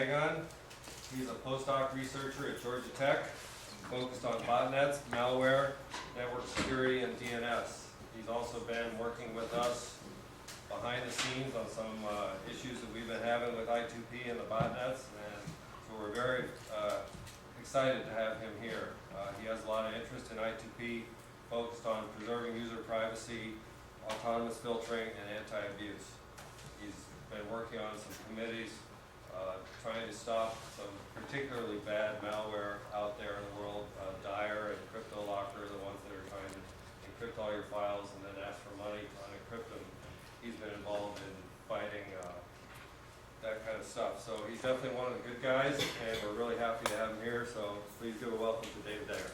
Dagon. He's a postdoc researcher at Georgia Tech, focused on botnets, malware, network security, and DNS. He's also been working with us behind the scenes on some issues that we've been having with I2P and the botnets, and so we're very excited to have him here. He has a lot of interest in I2P, focused on preserving user privacy, autonomous filtering, and anti-abuse. He's been working on some committees trying to stop some particularly bad malware out there in the world. Dire and CryptoLocker are the ones that are trying to encrypt all your files and then ask for money to unencrypt them. He's been involved in fighting that kind of stuff. So he's definitely one of the good guys, and we're really happy to have him here. So please give a welcome to Dave Dagon.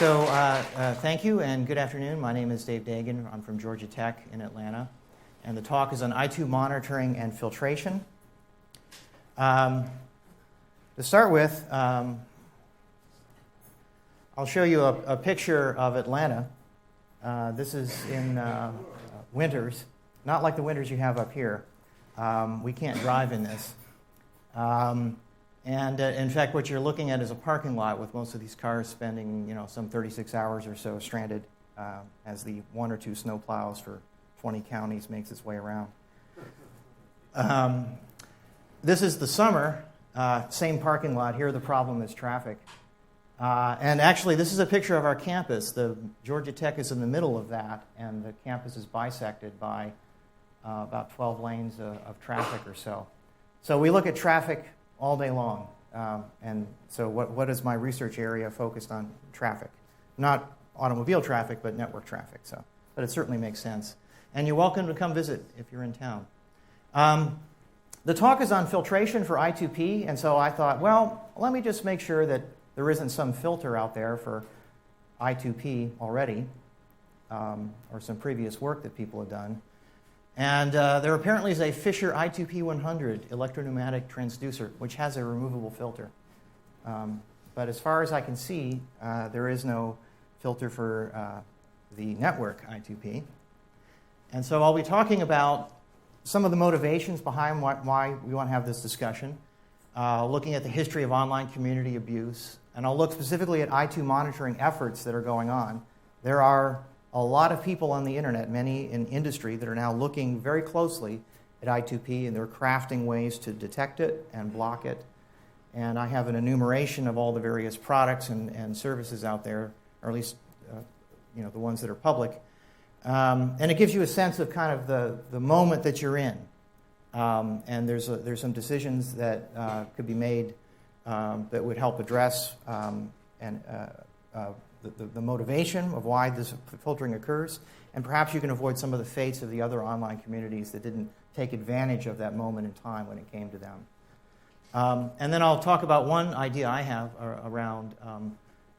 So thank you and good afternoon. My name is Dave Dagon. I'm from Georgia Tech in Atlanta. And the talk is on I2 monitoring and filtration. To start with, I'll show you a picture of Atlanta. This is in winters, not like the winters you have up here. We can't drive in this. And in fact, what you're looking at is a parking lot with most of these cars spending, some 36 hours or so stranded as the one or two snow plows for 20 counties makes its way around. This is the summer, same parking lot. Here the problem is traffic. And actually, this is a picture of our campus. The Georgia Tech is in the middle of that, and the campus is bisected by about 12 lanes of traffic or so. So we look at traffic all day long. And so what is my research area focused on? Traffic. Not automobile traffic, but network traffic. But it certainly makes sense. And you're welcome to come visit if you're in town. The talk is on filtration for I2P, and so I thought, well, let me just make sure that there isn't some filter out there for I2P already, or some previous work that people have done. And there apparently is a Fisher I2P 100 electropneumatic transducer, which has a removable filter. But as far as I can see, there is no filter for the network I2P. And so I'll be talking about some of the motivations behind why we want to have this discussion, looking at the history of online community abuse, and I'll look specifically at I2 monitoring efforts that are going on. There are a lot of people on the internet, many in industry, that are now looking very closely at I2P, and they're crafting ways to detect it and block it. And I have an enumeration of all the various products and services out there, or at least the ones that are public. And it gives you a sense of kind of the moment that you're in. And there's some decisions that could be made that would help address the motivation of why this filtering occurs. And perhaps you can avoid some of the fates of the other online communities that didn't take advantage of that moment in time when it came to them. And then I'll talk about one idea I have around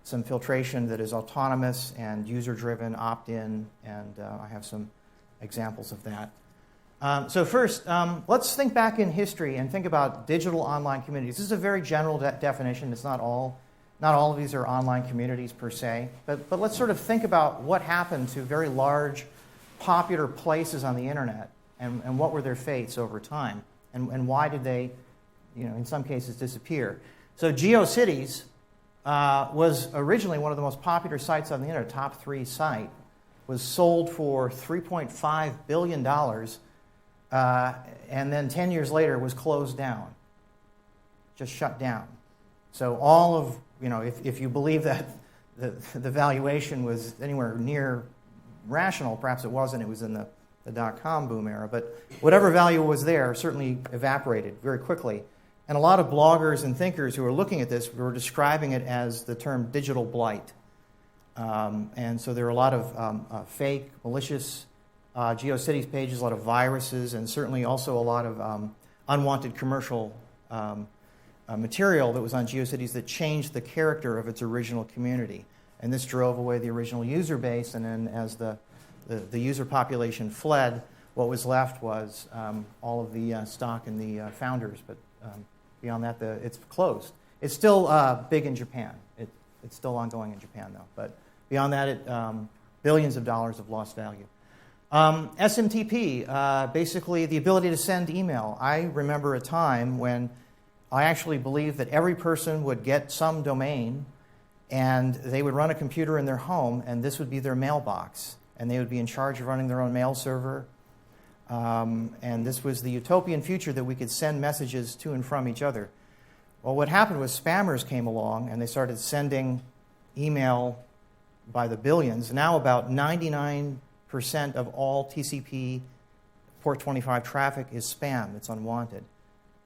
some filtration that is autonomous and user-driven, opt-in, and I have some examples of that. So first, let's think back in history and think about digital online communities. This is a very general definition. It's not all of these are online communities per se, but let's sort of think about what happened to very large, popular places on the internet and what were their fates over time, and why did they, in some cases, disappear. So GeoCities was originally one of the most popular sites on the internet, top 3 site, was sold for $3.5 billion, and then 10 years later was closed down, just shut down. So all of, if you believe that the valuation was anywhere near rational, perhaps it wasn't, it was in the dot-com boom era, but whatever value was there certainly evaporated very quickly. And a lot of bloggers and thinkers who are looking at this were describing it as the term digital blight. And so there are a lot of fake, malicious GeoCities pages, a lot of viruses, and certainly also a lot of unwanted commercial material that was on GeoCities that changed the character of its original community. And this drove away the original user base, and then as the user population fled, what was left was all of the stock and the founders, but beyond that, it's closed. It's still big in Japan. It's still ongoing in Japan, though. But beyond that, billions of dollars of lost value. SMTP, basically the ability to send email. I remember a time when I actually believed that every person would get some domain and they would run a computer in their home and this would be their mailbox. And they would be in charge of running their own mail server. And this was the utopian future that we could send messages to and from each other. Well, what happened was spammers came along and they started sending email by the billions. Now about 99% of all TCP port 25 traffic is spam. It's unwanted.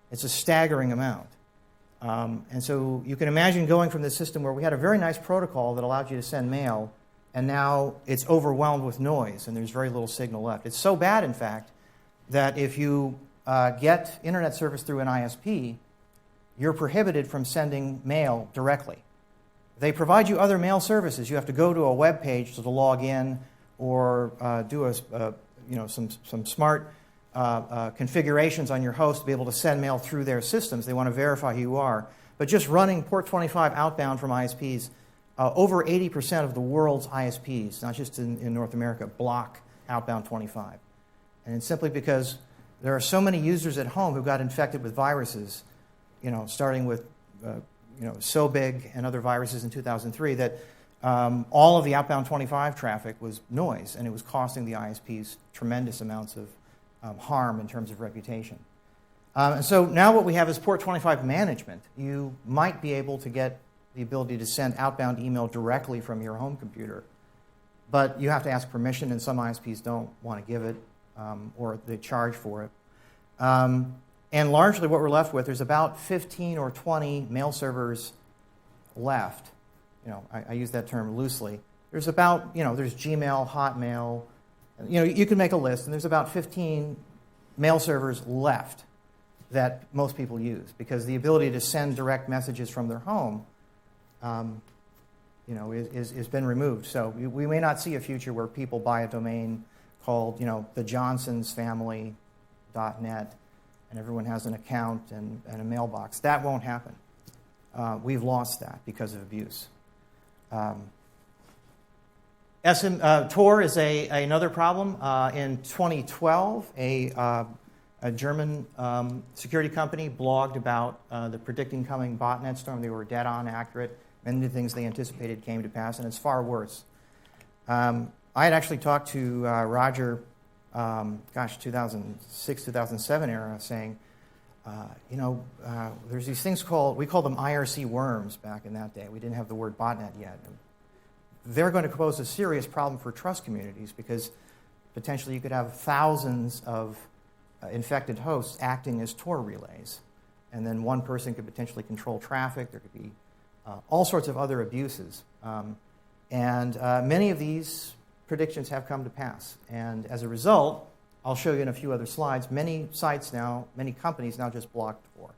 It's a staggering amount. And so you can imagine going from this system where we had a very nice protocol that allowed you to send mail, and now it's overwhelmed with noise, and there's very little signal left. It's so bad, in fact, that if you get internet service through an ISP, you're prohibited from sending mail directly. They provide you other mail services. You have to go to a web page to log in, or do some smart configurations on your host to be able to send mail through their systems. They want to verify who you are. But just running port 25 outbound from ISPs, over 80% of the world's ISPs, not just in North America, block outbound 25. And it's simply because there are so many users at home who got infected with viruses, starting with Sobig and other viruses in 2003, that all of the outbound 25 traffic was noise, and it was costing the ISPs tremendous amounts of harm in terms of reputation. So now what we have is port 25 management. You might be able to get the ability to send outbound email directly from your home computer, but you have to ask permission, and some ISPs don't want to give it, or they charge for it. And largely what we're left with, there's about 15 or 20 mail servers left. I use that term loosely. There's about, there's Gmail, Hotmail. You can make a list, and there's about 15 mail servers left that most people use, because the ability to send direct messages from their home, is been removed. So we may not see a future where people buy a domain called, thejohnsonsfamily.net, and everyone has an account and a mailbox. That won't happen. We've lost that because of abuse. Tor is another problem. In 2012, a German security company blogged about the predicting coming botnet storm. They were dead on accurate. Many of the things they anticipated came to pass, and it's far worse. I had actually talked to Roger, 2006, 2007 era, saying, there's these things we called them IRC worms back in that day. We didn't have the word botnet yet. They're going to pose a serious problem for trust communities, because potentially you could have thousands of infected hosts acting as Tor relays. And then one person could potentially control traffic. There could be all sorts of other abuses. And many of these predictions have come to pass. And as a result, I'll show you in a few other slides, many companies now just block Tor.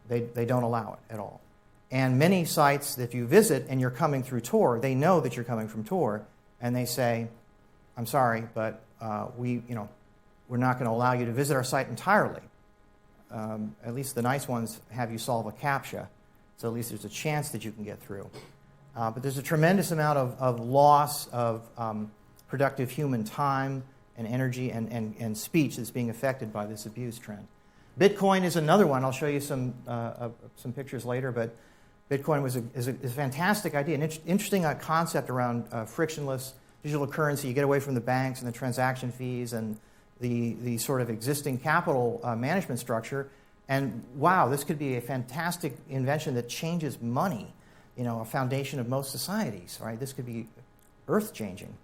They don't allow it at all. And many sites that you visit and you're coming through Tor, they know that you're coming from Tor, and they say, I'm sorry, but we're not going to allow you to visit our site entirely. At least the nice ones have you solve a CAPTCHA, so at least there's a chance that you can get through. But there's a tremendous amount of loss of productive human time and energy and speech that's being affected by this abuse trend. Bitcoin is another one. I'll show you some pictures later, but Bitcoin is a fantastic idea, an interesting concept around frictionless digital currency. You get away from the banks and the transaction fees and the sort of existing capital management structure. And wow, this could be a fantastic invention that changes money, a foundation of most societies, right? This could be earth-changing.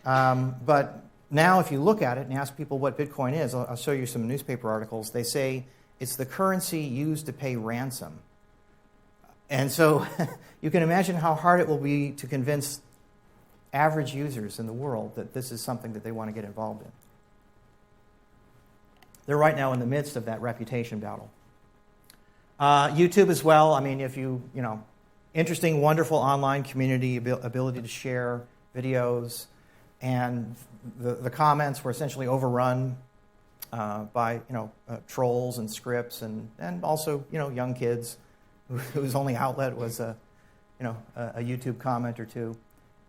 But now if you look at it and ask people what Bitcoin is, I'll show you some newspaper articles. They say it's the currency used to pay ransom. And so you can imagine how hard it will be to convince average users in the world that this is something that they want to get involved in. They're right now in the midst of that reputation battle. YouTube as well. I mean, if interesting, wonderful online community, ability to share videos, and the comments were essentially overrun by trolls and scripts, and also young kids whose only outlet was a YouTube comment or two.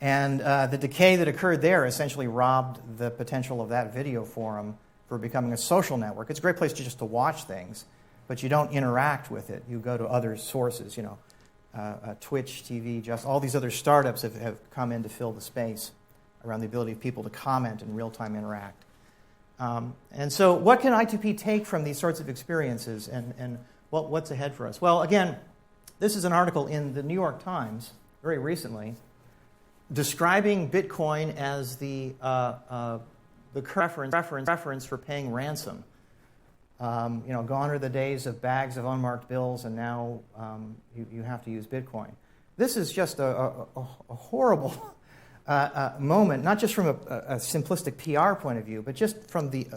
And the decay that occurred there essentially robbed the potential of that video forum for becoming a social network. It's a great place just to watch things, but you don't interact with it. You go to other sources, Twitch, TV, just all these other startups have come in to fill the space around the ability of people to comment and real-time interact. And so what can I2P take from these sorts of experiences, and what's ahead for us? Well, again, this is an article in the New York Times very recently describing Bitcoin as the reference for paying ransom. Gone are the days of bags of unmarked bills, and now you have to use Bitcoin. This is just a horrible moment, not just from a simplistic PR point of view, but just from the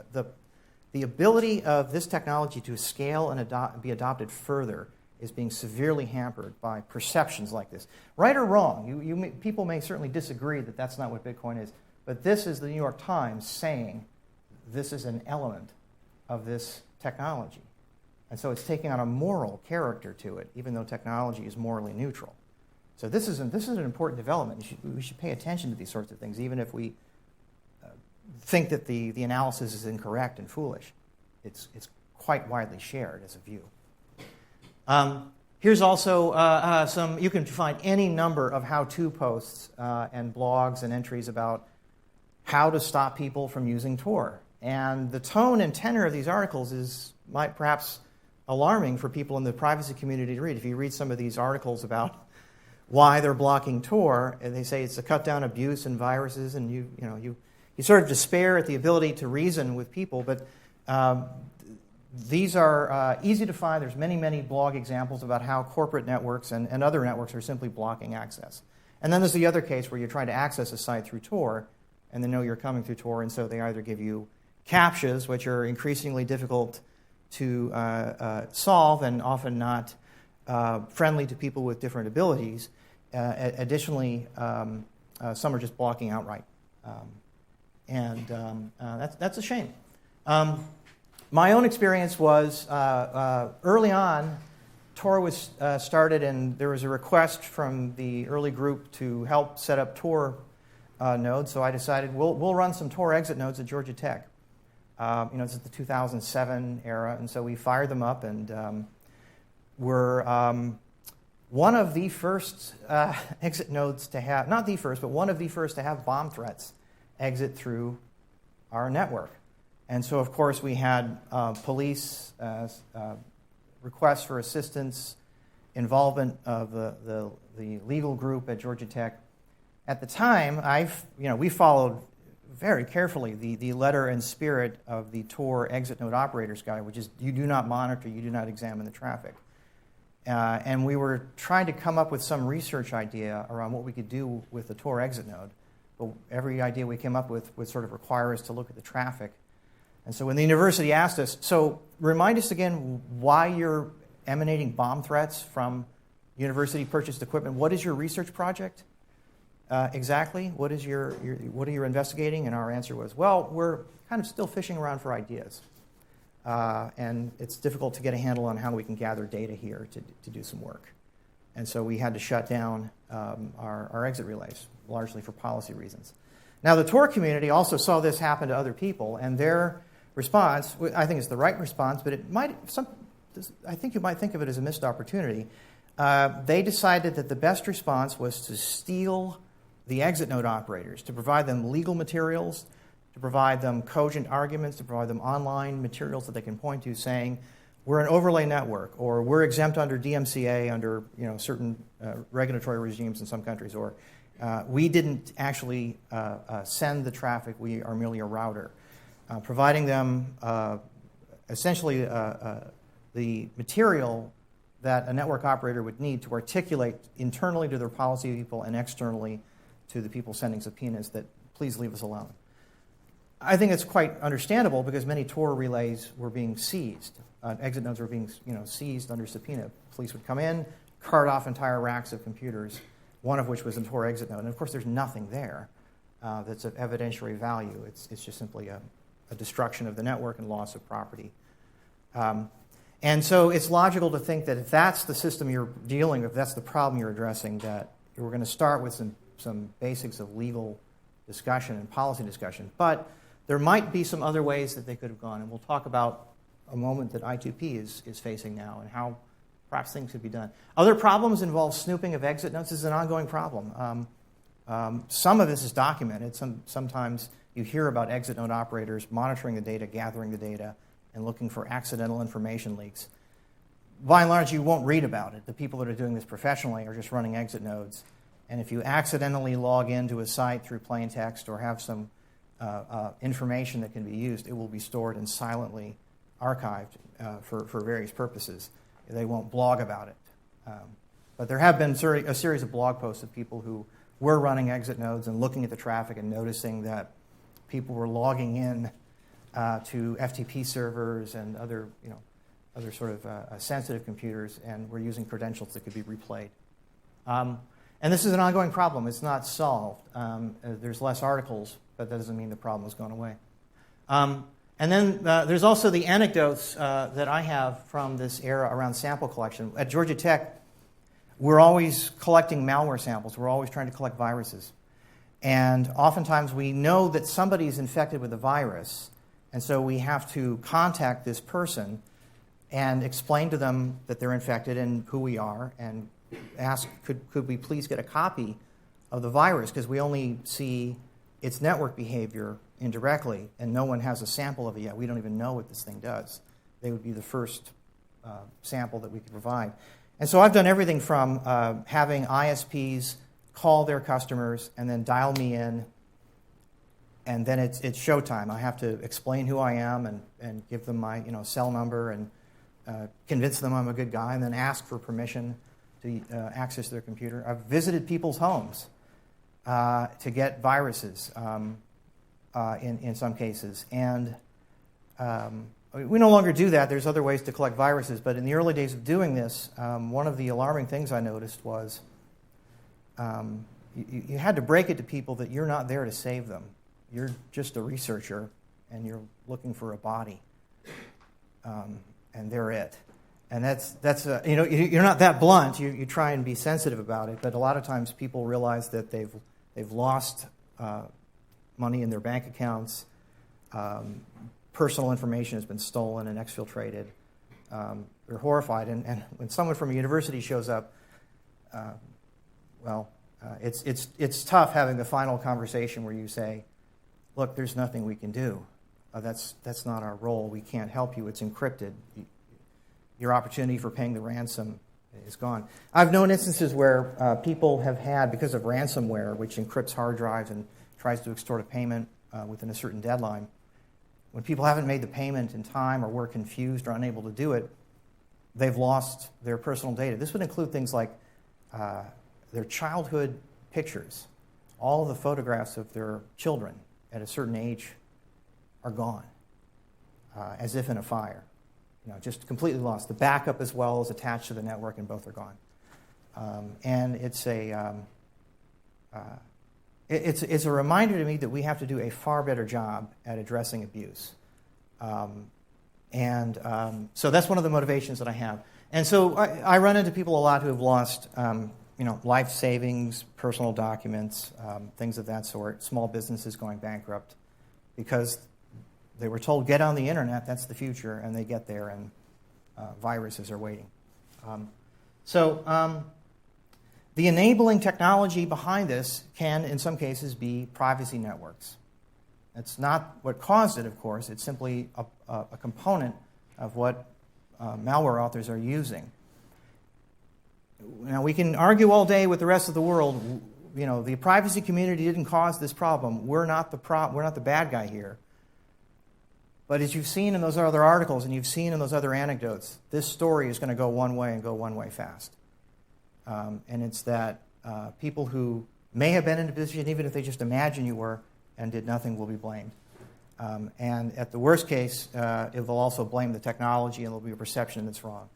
ability of this technology to scale and be adopted further is being severely hampered by perceptions like this. Right or wrong, people may certainly disagree that that's not what Bitcoin is, but this is the New York Times saying this is an element of this technology. And so it's taking on a moral character to it, even though technology is morally neutral. So this is an important development. We should pay attention to these sorts of things, even if we think that the analysis is incorrect and foolish. It's quite widely shared as a view. Here's also you can find any number of how-to posts and blogs and entries about how to stop people from using Tor. And the tone and tenor of these articles might perhaps alarming for people in the privacy community to read. If you read some of these articles about why they're blocking Tor, and they say it's to cut down abuse and viruses, and you sort of despair at the ability to reason with people, but these are easy to find. There's many blog examples about how corporate networks and other networks are simply blocking access. And then there's the other case where you're trying to access a site through Tor, and they know you're coming through Tor, and so they either give you CAPTCHAs, which are increasingly difficult to solve and often not friendly to people with different abilities. Additionally, some are just blocking outright. That's a shame. My own experience was early on, Tor was started, and there was a request from the early group to help set up Tor nodes. So I decided we'll run some Tor exit nodes at Georgia Tech. This is the 2007 era, and so we fired them up, and we're one of the first exit nodes to have, not the first, but one of the first to have bomb threats exit through our network. And so, of course, we had police requests for assistance, involvement of the legal group at Georgia Tech. At the time, we followed very carefully the letter and spirit of the Tor exit node operators guide, which is you do not monitor, you do not examine the traffic. And we were trying to come up with some research idea around what we could do with the Tor exit node. But every idea we came up with would sort of require us to look at the traffic. And so when the university asked us, so remind us again why you're emanating bomb threats from university-purchased equipment. What is your research project exactly? What are you investigating? And our answer was, well, we're kind of still fishing around for ideas. And it's difficult to get a handle on how we can gather data here to do some work. And so we had to shut down our exit relays, largely for policy reasons. Now, the Tor community also saw this happen to other people, and their response, I think it's the right response, but I think you might think of it as a missed opportunity. They decided that the best response was to steal the exit node operators, to provide them legal materials, to provide them cogent arguments, to provide them online materials that they can point to saying, we're an overlay network, or we're exempt under DMCA under certain regulatory regimes in some countries, or we didn't actually send the traffic, we are merely a router. Providing them essentially the material that a network operator would need to articulate internally to their policy people and externally to the people sending subpoenas that please leave us alone. I think it's quite understandable because many Tor relays were being seized. Exit nodes were being seized under subpoena. Police would come in, cart off entire racks of computers, one of which was a Tor exit node. And of course, there's nothing there that's of evidentiary value. It's just simply a destruction of the network and loss of property. And so it's logical to think that if that's the system you're dealing with, that's the problem you're addressing, that we're going to start with some some basics of legal discussion and policy discussion. But there might be some other ways that they could have gone, and we'll talk about a moment that I2P is facing now and how perhaps things could be done. Other problems involve snooping of exit notes. This is an ongoing problem. Some of this is documented. Sometimes you hear about exit node operators monitoring the data, gathering the data, and looking for accidental information leaks. By and large, you won't read about it. The people that are doing this professionally are just running exit nodes. And if you accidentally log into a site through plain text or have some information that can be used, it will be stored and silently archived for various purposes. They won't blog about it. But there have been a series of blog posts of people who were running exit nodes and looking at the traffic and noticing that people were logging in to FTP servers and other sort of sensitive computers and were using credentials that could be replayed. And this is an ongoing problem. It's not solved. There's less articles, but that doesn't mean the problem has gone away. And then there's also the anecdotes that I have from this era around sample collection. At Georgia Tech, we're always collecting malware samples. We're always trying to collect viruses. And oftentimes we know that somebody's infected with a virus, and so we have to contact this person and explain to them that they're infected and who we are, and ask, could we please get a copy of the virus, because we only see its network behavior indirectly, and no one has a sample of it yet. We don't even know what this thing does. They would be the first sample that we could provide. And so I've done everything from having ISPs call their customers and then dial me in, and then it's showtime. I have to explain who I am and give them my cell number and convince them I'm a good guy, and then ask for permission to access their computer. I've visited people's homes to get viruses in some cases. And we no longer do that. There's other ways to collect viruses. But in the early days of doing this, one of the alarming things I noticed was you had to break it to people that you're not there to save them. You're just a researcher, and you're looking for a body. And they're it. And that's you're not that blunt. You try and be sensitive about it. But a lot of times people realize that they've lost money in their bank accounts. Personal information has been stolen and exfiltrated. They're horrified. And when someone from a university shows up, it's tough having the final conversation where you say, "Look, there's nothing we can do. That's not our role. We can't help you. It's encrypted. Your opportunity for paying the ransom is gone." I've known instances where people have had, because of ransomware, which encrypts hard drives and tries to extort a payment within a certain deadline, when people haven't made the payment in time or were confused or unable to do it, they've lost their personal data. This would include things like their childhood pictures. All the photographs of their children at a certain age are gone, as if in a fire. Just completely lost. The backup as well is attached to the network, and both are gone. And it's a reminder to me that we have to do a far better job at addressing abuse. So that's one of the motivations that I have. And so I run into people a lot who have lost life savings, personal documents, things of that sort, small businesses going bankrupt, because they were told, get on the internet, that's the future, and they get there and viruses are waiting. The enabling technology behind this can, in some cases, be privacy networks. That's not what caused it, of course. It's simply a component of what malware authors are using. Now, we can argue all day with the rest of the world. The privacy community didn't cause this problem. We're not the bad guy here. But as you've seen in those other articles and you've seen in those other anecdotes, this story is going to go one way and go one way fast. And it's that people who may have been in a position, even if they just imagine you were, and did nothing, will be blamed. And at the worst case, it will also blame the technology, and there will be a perception that's wrong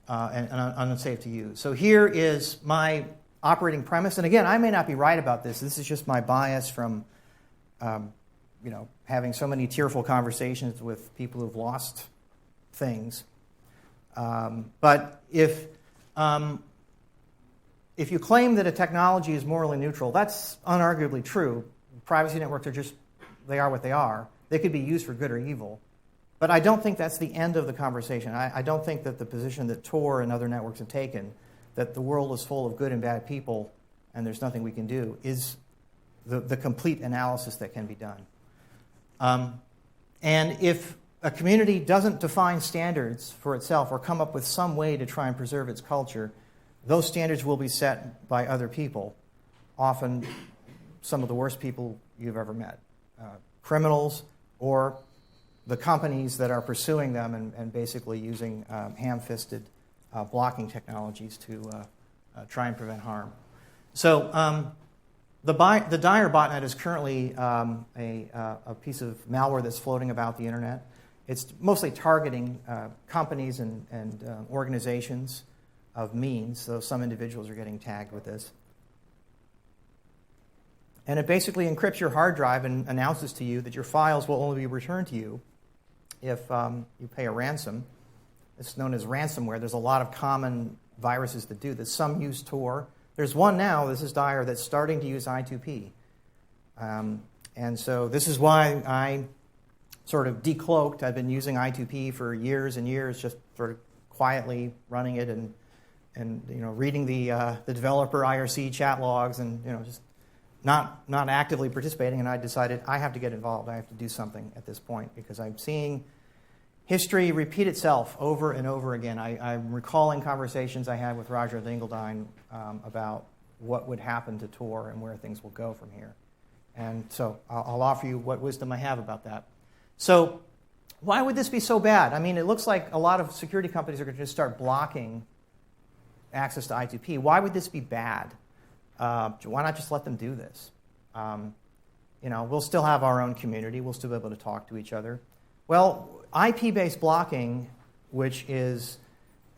and unsafe to use. So here is my operating premise. And again, I may not be right about this. This is just my bias from having so many tearful conversations with people who've lost things. But if if you claim that a technology is morally neutral, that's unarguably true. Privacy networks they are what they are. They could be used for good or evil. But I don't think that's the end of the conversation. I don't think that the position that Tor and other networks have taken, that the world is full of good and bad people and there's nothing we can do, is the complete analysis that can be done. And if a community doesn't define standards for itself or come up with some way to try and preserve its culture, those standards will be set by other people, often some of the worst people you've ever met, criminals or the companies that are pursuing them and basically using ham-fisted blocking technologies to try and prevent harm. So the Dire botnet is currently a piece of malware that's floating about the internet. It's mostly targeting companies and organizations of means, so some individuals are getting tagged with this. And it basically encrypts your hard drive and announces to you that your files will only be returned to you if you pay a ransom. It's known as ransomware. There's a lot of common viruses that do this. Some use Tor. There's one now, this is Dire, that's starting to use I2P. And so this is why I sort of decloaked. I've been using I2P for years and years, just sort of quietly running it and reading the developer IRC chat logs and just not actively participating. And I decided I have to get involved. I have to do something at this point because I'm seeing history repeat itself over and over again. I'm recalling conversations I had with Roger Dingledine about what would happen to Tor and where things will go from here. And so I'll offer you what wisdom I have about that. So why would this be so bad? I mean, it looks like a lot of security companies are going to just start blocking access to I2P. Why would this be bad? Why not just let them do this? We'll still have our own community. We'll still be able to talk to each other. Well, IP-based blocking, which is,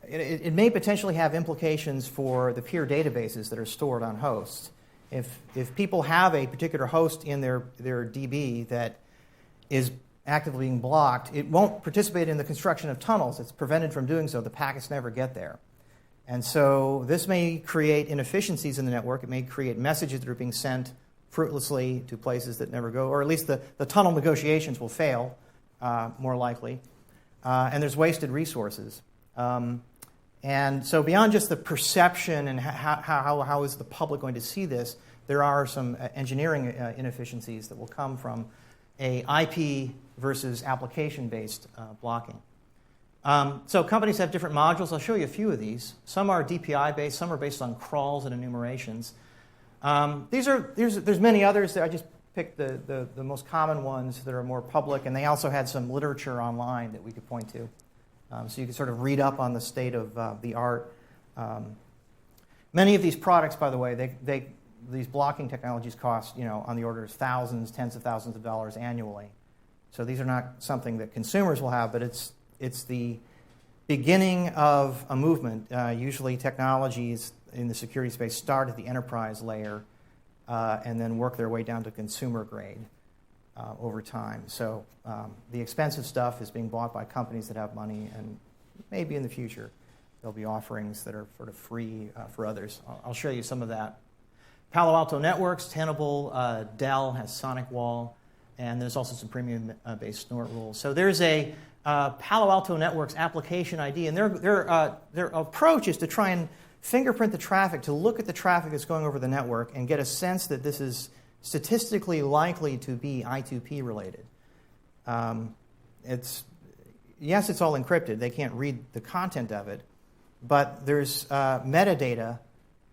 it may potentially have implications for the peer databases that are stored on hosts. If people have a particular host in their DB that is actively being blocked, it won't participate in the construction of tunnels. It's prevented from doing so. The packets never get there. And so this may create inefficiencies in the network. It may create messages that are being sent fruitlessly to places that never go, or at least the tunnel negotiations will fail, more likely. And there's wasted resources. And so beyond just the perception and how is the public going to see this, there are some engineering inefficiencies that will come from a IP versus application-based blocking. So companies have different modules. I'll show you a few of these. Some are DPI-based. Some are based on crawls and enumerations. There's many others. I just picked the most common ones that are more public, and they also had some literature online that we could point to. So you can sort of read up on the state of the art. Many of these products, by the way, these blocking technologies cost on the order of thousands, tens of thousands of dollars annually. So these are not something that consumers will have, but it's the beginning of a movement. Usually technologies in the security space start at the enterprise layer and then work their way down to consumer grade over time. So the expensive stuff is being bought by companies that have money, and maybe in the future there'll be offerings that are sort of free for others. I'll show you some of that. Palo Alto Networks, Tenable, Dell has Sonic Wall, and there's also some premium-based snort rules. So there's a Palo Alto Networks application ID, and their approach is to try and fingerprint the traffic, to look at the traffic that's going over the network and get a sense that this is statistically likely to be I2P related. It's all encrypted. They can't read the content of it, but there's metadata,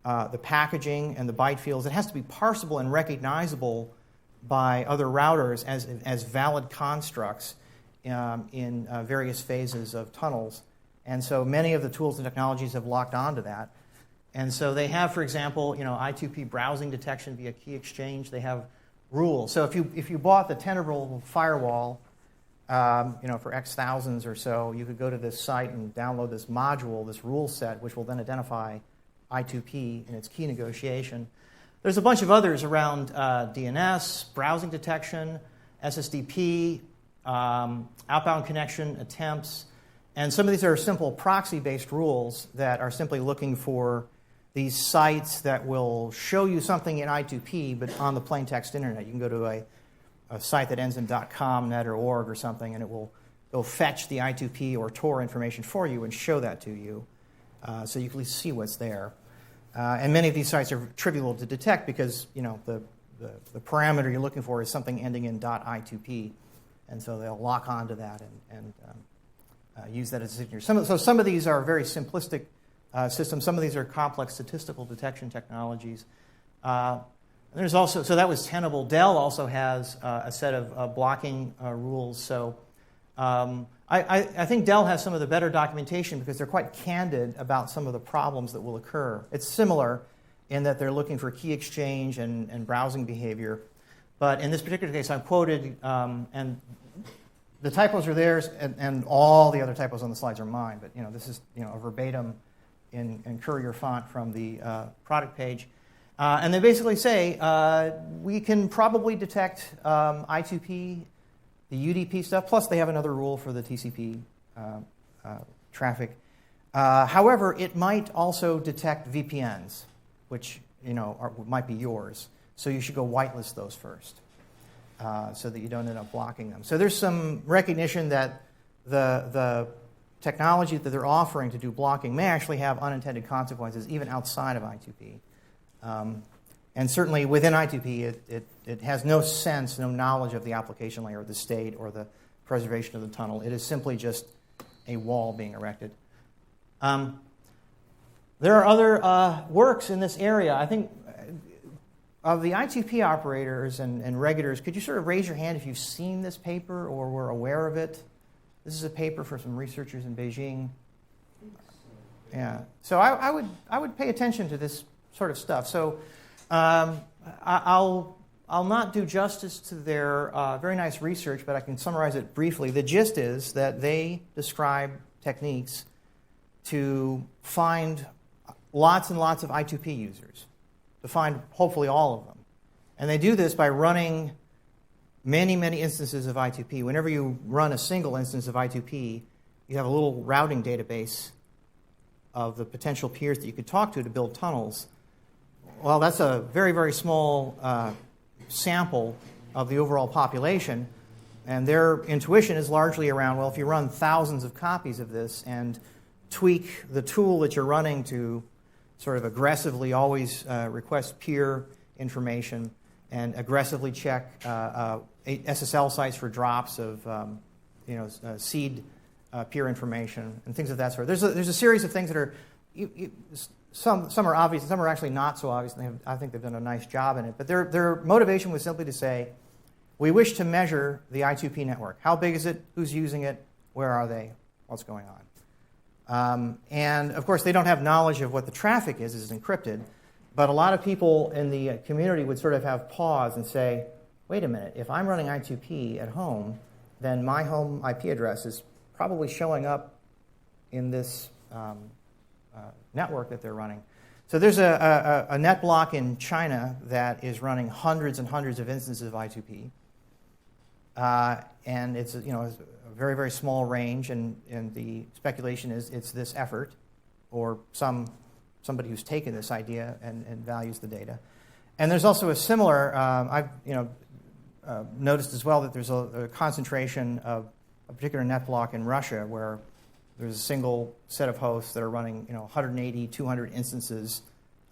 the packaging and the byte fields. It has to be parsable and recognizable by other routers as valid constructs in various phases of tunnels. And so many of the tools and technologies have locked onto that. And so they have, for example, I2P browsing detection via key exchange. They have rules. So if you bought the Tenable firewall, for X thousands or so, you could go to this site and download this module, this rule set, which will then identify I2P in its key negotiation. There's a bunch of others around DNS, browsing detection, SSDP, outbound connection attempts, and some of these are simple proxy-based rules that are simply looking for these sites that will show you something in I2P, but on the plain text internet. You can go to a site that ends in .com, net, or .org or something, and it'll fetch the I2P or Tor information for you and show that to you, so you can at least see what's there. And many of these sites are trivial to detect because the parameter you're looking for is something ending in .I2P, and so they'll lock onto that and use that as a signature. Some of these are very simplistic systems. Some of these are complex statistical detection technologies. There's also, so that was Tenable. Dell also has a set of blocking rules. So I think Dell has some of the better documentation because they're quite candid about some of the problems that will occur. It's similar in that they're looking for key exchange and browsing behavior. But in this particular case, I'm quoted, and the typos are theirs, and all the other typos on the slides are mine. But this is a verbatim in Courier font from the product page. And they basically say, we can probably detect I2P, the UDP stuff, plus they have another rule for the TCP traffic. However, it might also detect VPNs, which might be yours. So you should go whitelist those first so that you don't end up blocking them. So there's some recognition that the technology that they're offering to do blocking may actually have unintended consequences even outside of I2P. And certainly within I2P, it has no sense, no knowledge of the application layer, or the state, or the preservation of the tunnel. It is simply just a wall being erected. There are other works in this area. I think of the I2P operators and regulators, could you sort of raise your hand if you've seen this paper or were aware of it? This is a paper for some researchers in Beijing. Yeah. So I would pay attention to this sort of stuff. So I'll not do justice to their very nice research, but I can summarize it briefly. The gist is that they describe techniques to find lots and lots of I2P users, to find hopefully all of them. And they do this by running many, many instances of I2P. Whenever you run a single instance of I2P, you have a little routing database of the potential peers that you could talk to build tunnels. Well, that's a very, very small sample of the overall population, and their intuition is largely around, well, if you run thousands of copies of this and tweak the tool that you're running to sort of aggressively always request peer information and aggressively check SSL sites for drops of seed peer information and things of that sort. There's a series of things that are some are obvious, and some are actually not so obvious. And I think they've done a nice job in it. But their motivation was simply to say, we wish to measure the I2P network. How big is it? Who's using it? Where are they? What's going on? And of course, they don't have knowledge of what the traffic is. It's encrypted. But a lot of people in the community would sort of have pause and say, wait a minute, if I'm running I2P at home, then my home IP address is probably showing up in this network that they're running. So there's a net block in China that is running hundreds and hundreds of instances of I2P. And it's a very, very small range, and the speculation is it's this effort or somebody who's taken this idea and values the data. And there's also a similar, I've noticed as well that there's a concentration of a particular net block in Russia where there's a single set of hosts that are running 180, 200 instances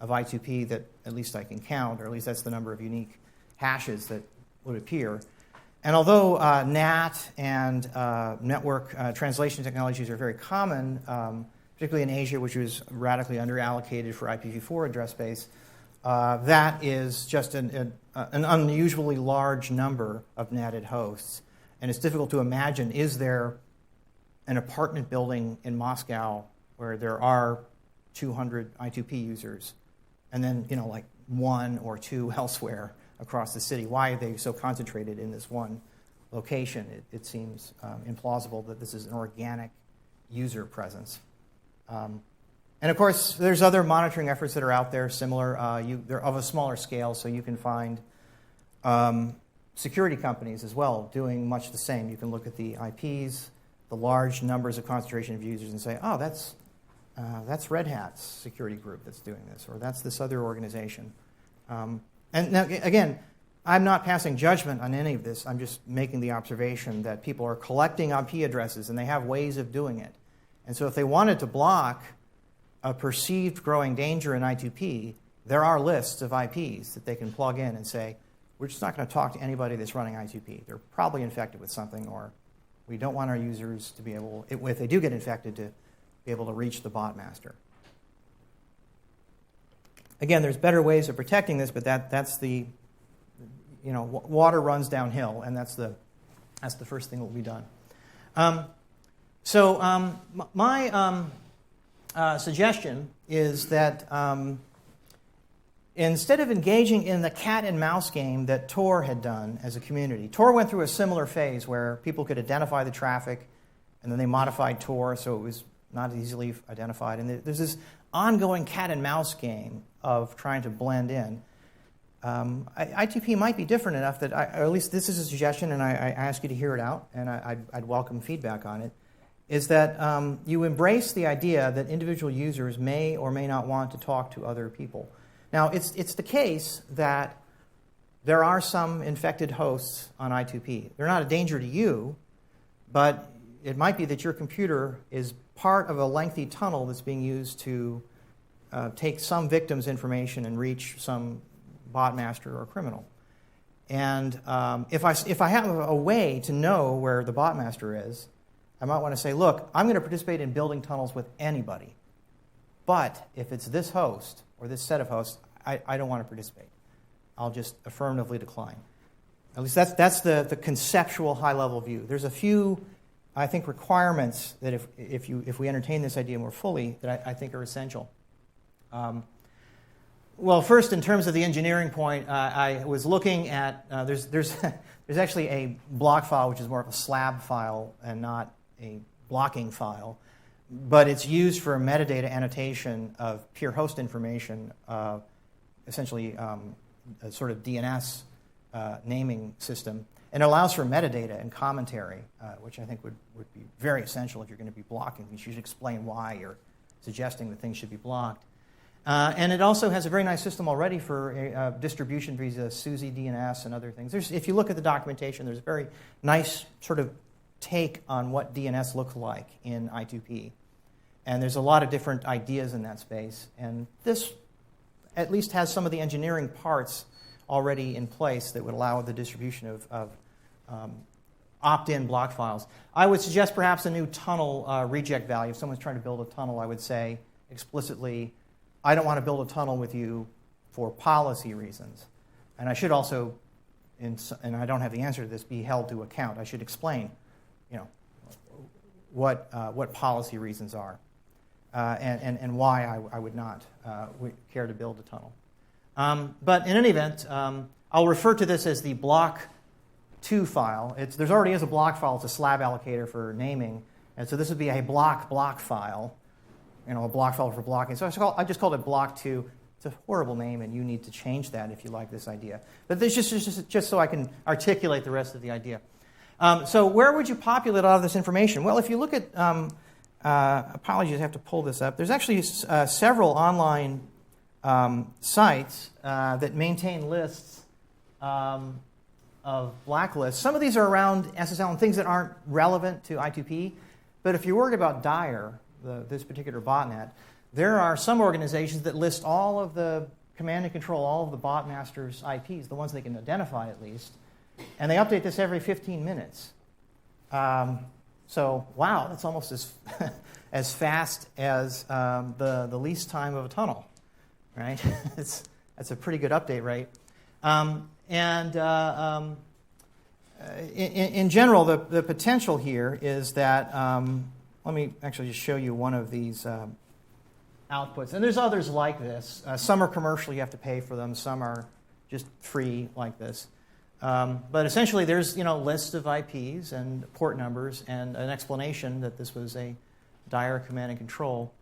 of I2P that at least I can count, or at least that's the number of unique hashes that would appear. And although NAT and network translation technologies are very common, particularly in Asia, which was radically underallocated for IPv4 address space, that is just an unusually large number of NATed hosts. And it's difficult to imagine, is there an apartment building in Moscow where there are 200 I2P users, and then like one or two elsewhere across the city? Why are they so concentrated in this one location? It seems implausible that this is an organic user presence. And of course, there's other monitoring efforts that are out there similar. They're of a smaller scale, so you can find security companies as well doing much the same. You can look at the IPs, the large numbers of concentration of users, and say, oh, that's That's Red Hat's security group that's doing this, or that's this other organization. And now, again, I'm not passing judgment on any of this. I'm just making the observation that people are collecting IP addresses, and they have ways of doing it. And so if they wanted to block a perceived growing danger in I2P, there are lists of IPs that they can plug in and say, we're just not going to talk to anybody that's running I2P. They're probably infected with something, or we don't want our users to be able, if they do get infected, to be able to reach the bot master. Again, there's better ways of protecting this, but that's the, water runs downhill, and that's the first thing that will be done. My suggestion is that instead of engaging in the cat and mouse game that Tor had done as a community, Tor went through a similar phase where people could identify the traffic, and then they modified Tor so it was not easily identified. And there's this ongoing cat and mouse game of trying to blend in. I2P might be different enough that, or at least this is a suggestion, and I ask you to hear it out, and I'd welcome feedback on it, is that you embrace the idea that individual users may or may not want to talk to other people. Now, it's the case that there are some infected hosts on I2P. They're not a danger to you, but it might be that your computer is part of a lengthy tunnel that's being used to take some victim's information and reach some bot master or criminal. And if I have a way to know where the bot master is, I might want to say, look, I'm going to participate in building tunnels with anybody. But if it's this host or this set of hosts, I don't want to participate. I'll just affirmatively decline. At least that's the conceptual high-level view. There's a few, I think, requirements that if we entertain this idea more fully, that I think are essential. Well, first, in terms of the engineering point, I was looking at there's actually a block file which is more of a slab file and not a blocking file, but it's used for metadata annotation of peer host information, essentially a sort of DNS naming system, and it allows for metadata and commentary, which I think would be very essential if you're going to be blocking. You should explain why you're suggesting that things should be blocked. And it also has a very nice system already for distribution via SUSE DNS and other things. If you look at the documentation, there's a very nice sort of take on what DNS looks like in I2P. And there's a lot of different ideas in that space. And this at least has some of the engineering parts already in place that would allow the distribution of opt-in block files. I would suggest perhaps a new tunnel reject value. If someone's trying to build a tunnel, I would say explicitly, I don't want to build a tunnel with you for policy reasons. And I should also, and I don't have the answer to this, be held to account. I should explain, what policy reasons are, and why I would not care to build a tunnel. But in any event, I'll refer to this as the block2 file. There's already is a block file. It's a slab allocator for naming, and so this would be a block file. A block file for blocking. So I just called it block2. It's a horrible name, and you need to change that if you like this idea. But this just so I can articulate the rest of the idea. So where would you populate all of this information? Well, if you look at, apologies, I have to pull this up. There's actually several online sites that maintain lists of blacklists. Some of these are around SSL and things that aren't relevant to I2P. But if you're worried about Dire, this particular botnet, there are some organizations that list all of the command and control, all of the bot masters' IPs, the ones they can identify at least, and they update this every 15 minutes. So, wow, that's almost as fast as the least time of a tunnel, right? That's a pretty good update rate. In general, the potential here is that let me actually just show you one of these outputs. And there's others like this. Some are commercial, you have to pay for them. Some are just free like this. But essentially, there's lists of IPs and port numbers and an explanation that this was a Dire command and control.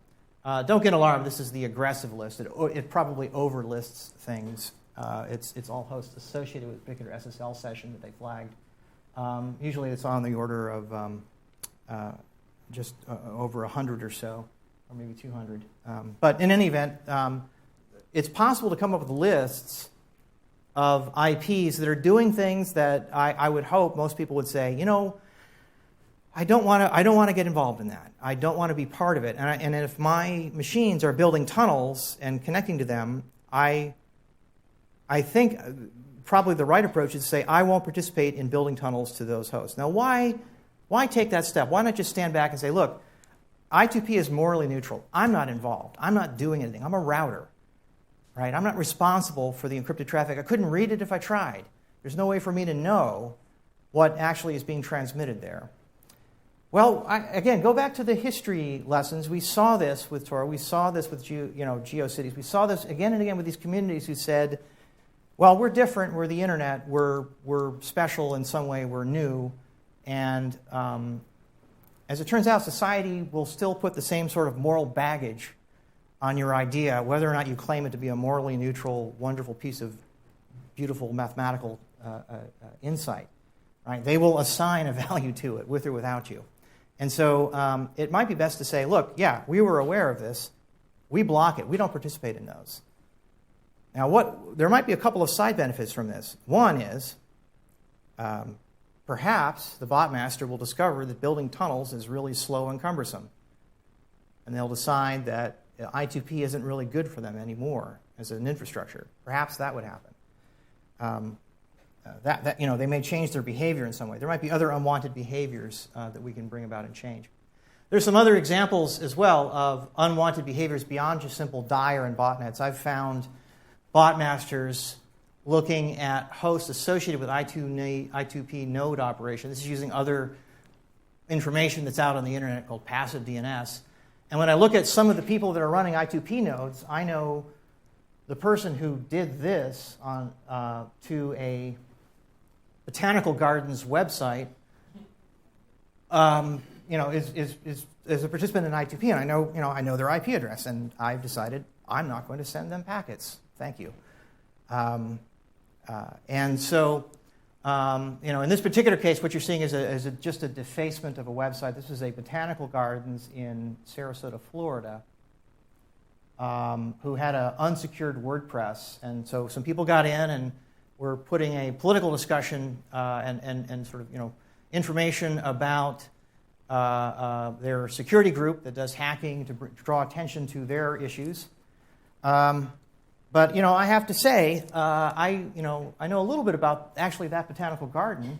Don't get alarmed. This is the aggressive list. It probably overlists things. It's all hosts associated with a particular SSL session that they flagged. Usually, it's on the order of just over 100 or so. or maybe 200. But in any event, it's possible to come up with lists of IPs that are doing things that I would hope most people would say, you know, I don't want to get involved in that. I don't want to be part of it. And if my machines are building tunnels and connecting to them, I think probably the right approach is to say, I won't participate in building tunnels to those hosts. Now, why take that step? Why not just stand back and say, look, I2P is morally neutral. I'm not involved. I'm not doing anything. I'm a router. Right? I'm not responsible for the encrypted traffic. I couldn't read it if I tried. There's no way for me to know what actually is being transmitted there. Well, again, go back to the history lessons. We saw this with Tor. We saw this with GeoCities. We saw this again and again with these communities who said, well, we're different. We're the internet. We're special in some way. We're new. And as it turns out, society will still put the same sort of moral baggage on your idea, whether or not you claim it to be a morally neutral, wonderful piece of beautiful mathematical insight. Right? They will assign a value to it, with or without you. And so it might be best to say, look, yeah, we were aware of this. We block it. We don't participate in those. Now, there might be a couple of side benefits from this. One is perhaps the bot master will discover that building tunnels is really slow and cumbersome. And they'll decide that I2P isn't really good for them anymore as an infrastructure. Perhaps that would happen. They may change their behavior in some way. There might be other unwanted behaviors that we can bring about and change. There's some other examples as well of unwanted behaviors beyond just simple dire and botnets. I've found bot masters looking at hosts associated with I2P node operation. This is using other information that's out on the internet called passive DNS. And when I look at some of the people that are running I2P nodes, I know the person who did this to a botanical gardens website, is a participant in I2P, and I know their IP address, and I've decided I'm not going to send them packets. Thank you. And so, in this particular case, what you're seeing is just a defacement of a website. This is a botanical gardens in Sarasota, Florida, who had an unsecured WordPress. And so some people got in and were putting a political discussion and sort of, information about their security group that does hacking to draw attention to their issues. But I have to say, I know a little bit about actually that botanical garden,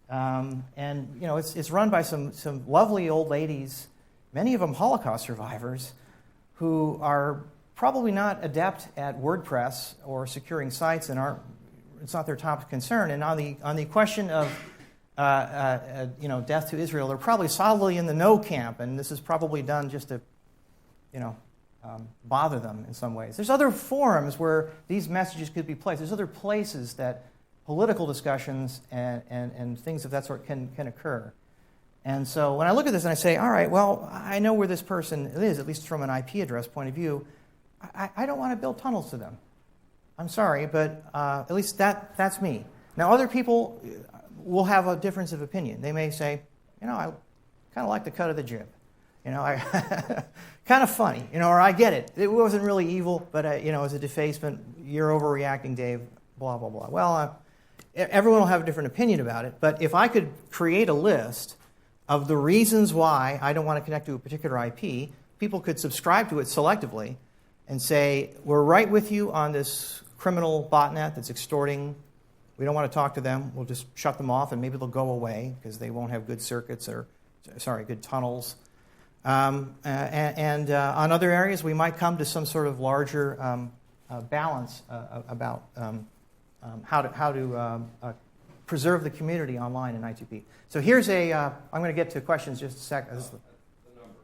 and it's run by some lovely old ladies, many of them Holocaust survivors, who are probably not adept at WordPress or securing sites, and it's not their top concern. And on the question of death to Israel, they're probably solidly in the no camp, and this is probably done just to bother them in some ways. There's other forums where these messages could be placed. There's other places that political discussions and things of that sort can occur. And so when I look at this and I say, all right, well, I know where this person is, at least from an IP address point of view. I don't want to build tunnels to them. I'm sorry, but at least that's me. Now, other people will have a difference of opinion. They may say, I kind of like the cut of the jib. Kind of funny, or I get it. It wasn't really evil, but, as a defacement, you're overreacting, Dave, blah, blah, blah. Well, everyone will have a different opinion about it, but if I could create a list of the reasons why I don't want to connect to a particular IP, people could subscribe to it selectively and say, we're right with you on this criminal botnet that's extorting. We don't want to talk to them. We'll just shut them off, and maybe they'll go away because they won't have good circuits good tunnels. And on other areas, we might come to some sort of larger balance about how to preserve the community online in I2P. So here's I'm going to get to questions just a second. The number.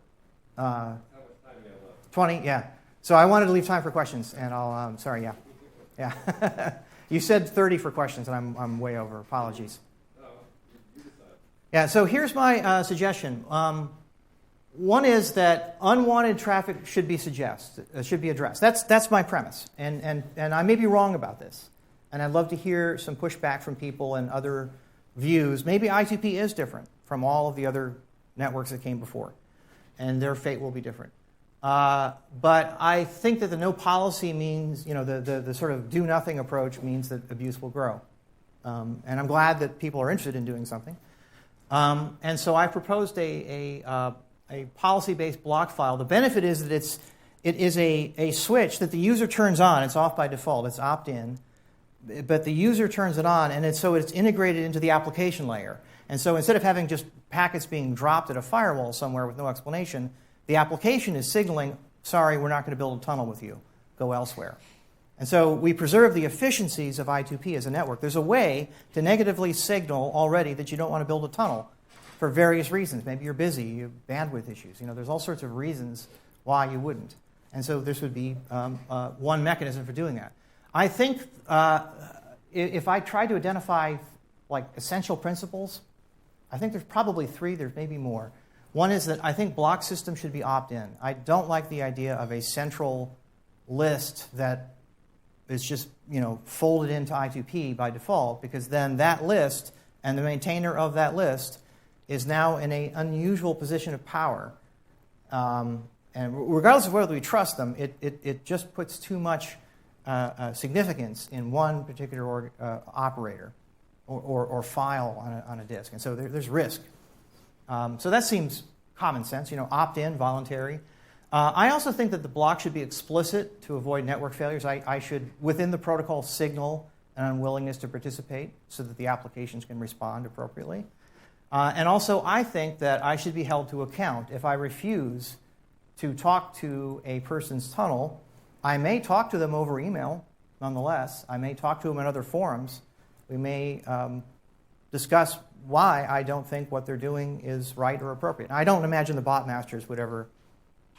How much time do you have left? 20, yeah. So I wanted to leave time for questions, and I'll, sorry, yeah. You said 30 for questions, and I'm way over. Apologies. No, you decide. Yeah, so here's my suggestion. One is that unwanted traffic should be addressed. That's my premise, and I may be wrong about this, and I'd love to hear some pushback from people and other views. Maybe I2P is different from all of the other networks that came before, and their fate will be different. But I think that the no policy means, the sort of do nothing approach means that abuse will grow. And I'm glad that people are interested in doing something. And so I proposed a policy-based block file. The benefit is that it is a switch that the user turns on. It's off by default. It's opt-in. But the user turns it on, and so it's integrated into the application layer. And so instead of having just packets being dropped at a firewall somewhere with no explanation, the application is signaling, sorry, we're not going to build a tunnel with you. Go elsewhere. And so we preserve the efficiencies of I2P as a network. There's a way to negatively signal already that you don't want to build a tunnel for various reasons. Maybe you're busy, you have bandwidth issues. There's all sorts of reasons why you wouldn't. And so this would be one mechanism for doing that. I think if I try to identify essential principles, I think there's probably 3, there's maybe more. One is that I think block systems should be opt-in. I don't like the idea of a central list that is just folded into I2P by default, because then that list and the maintainer of that list is now in an unusual position of power. And regardless of whether we trust them, it just puts too much significance in one particular operator or file on a disk. And so there's risk. So that seems common sense, opt-in, voluntary. I also think that the block should be explicit to avoid network failures. I should, within the protocol, signal an unwillingness to participate so that the applications can respond appropriately. And also, I think that I should be held to account. If I refuse to talk to a person's tunnel, I may talk to them over email, nonetheless. I may talk to them in other forums. We may discuss why I don't think what they're doing is right or appropriate. I don't imagine the bot masters would ever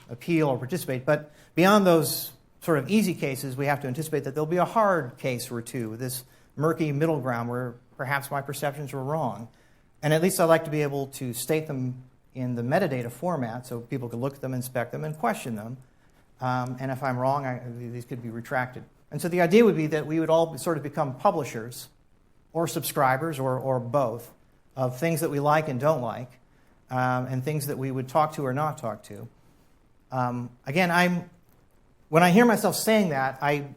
appeal or participate, but beyond those sort of easy cases, we have to anticipate that there'll be a hard case or two, this murky middle ground where perhaps my perceptions were wrong. And at least I'd like to be able to state them in the metadata format so people can look at them, inspect them, and question them. And if I'm wrong, these could be retracted. And so the idea would be that we would all sort of become publishers or subscribers or both of things that we like and don't like, and things that we would talk to or not talk to. Again, when I hear myself saying that, I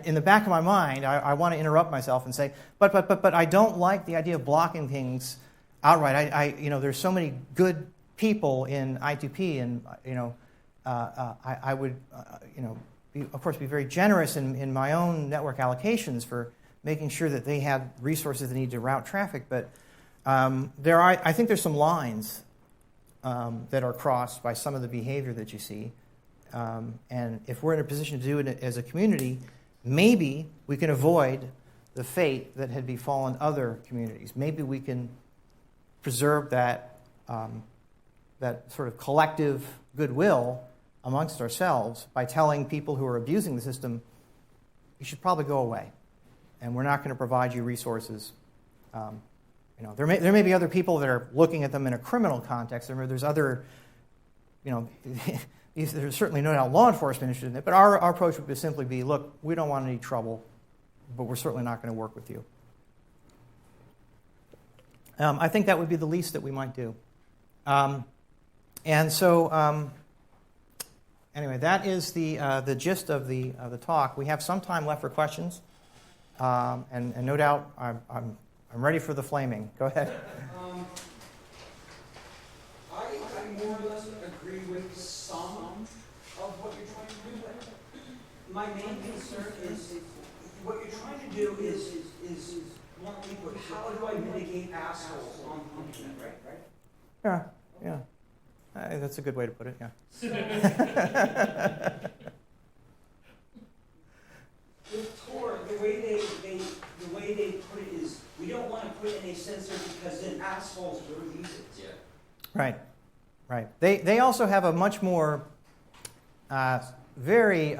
in the back of my mind, I want to interrupt myself and say, but I don't like the idea of blocking things outright. There's so many good people in I2P, and I would, of course, be very generous in my own network allocations for making sure that they have resources they need to route traffic. But I think there's some lines that are crossed by some of the behavior that you see. And if we're in a position to do it as a community, maybe we can avoid the fate that had befallen other communities. Maybe we can preserve that sort of collective goodwill amongst ourselves by telling people who are abusing the system, you should probably go away, and we're not going to provide you resources. There may be other people that are looking at them in a criminal context. There's other, there's certainly no doubt law enforcement interested in it, but our approach would simply be, look, we don't want any trouble, but we're certainly not going to work with you. I think that would be the least that we might do. And so, anyway, that is the gist of the talk. We have some time left for questions, and no doubt I'm ready for the flaming. Go ahead. I more or less agree with some of what you're trying to do. My main concern is what you're trying to do is bluntly put, how do I mitigate assholes on the internet, right? Yeah. That's a good way to put it, yeah. With Tor, the way they put it is, we don't want to put in a sensor because then assholes will use it. Yeah. Right. They also have a much more very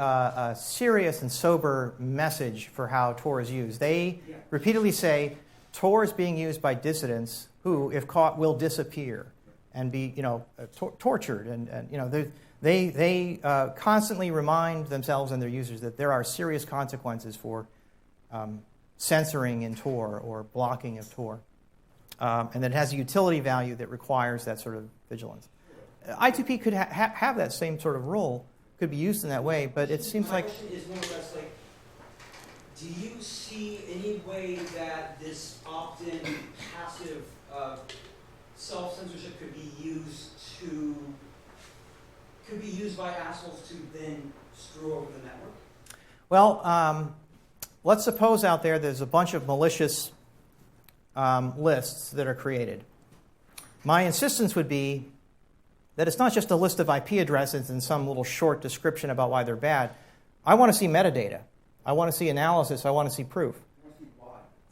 serious and sober message for how Tor is used. They repeatedly say Tor is being used by dissidents who, if caught, will disappear and be, tortured. And they constantly remind themselves and their users that there are serious consequences for censoring in Tor or blocking of Tor, and that it has a utility value that requires that sort of vigilance. I2P could have that same sort of role, could be used in that way, but it seems My like... question is more or less like, do you see any way that this opt-in passive self-censorship could be used by assholes to then screw over the network? Well, let's suppose out there's a bunch of malicious lists that are created. My insistence would be that it's not just a list of IP addresses and some little short description about why they're bad. I want to see metadata. I want to see analysis. I want to see proof.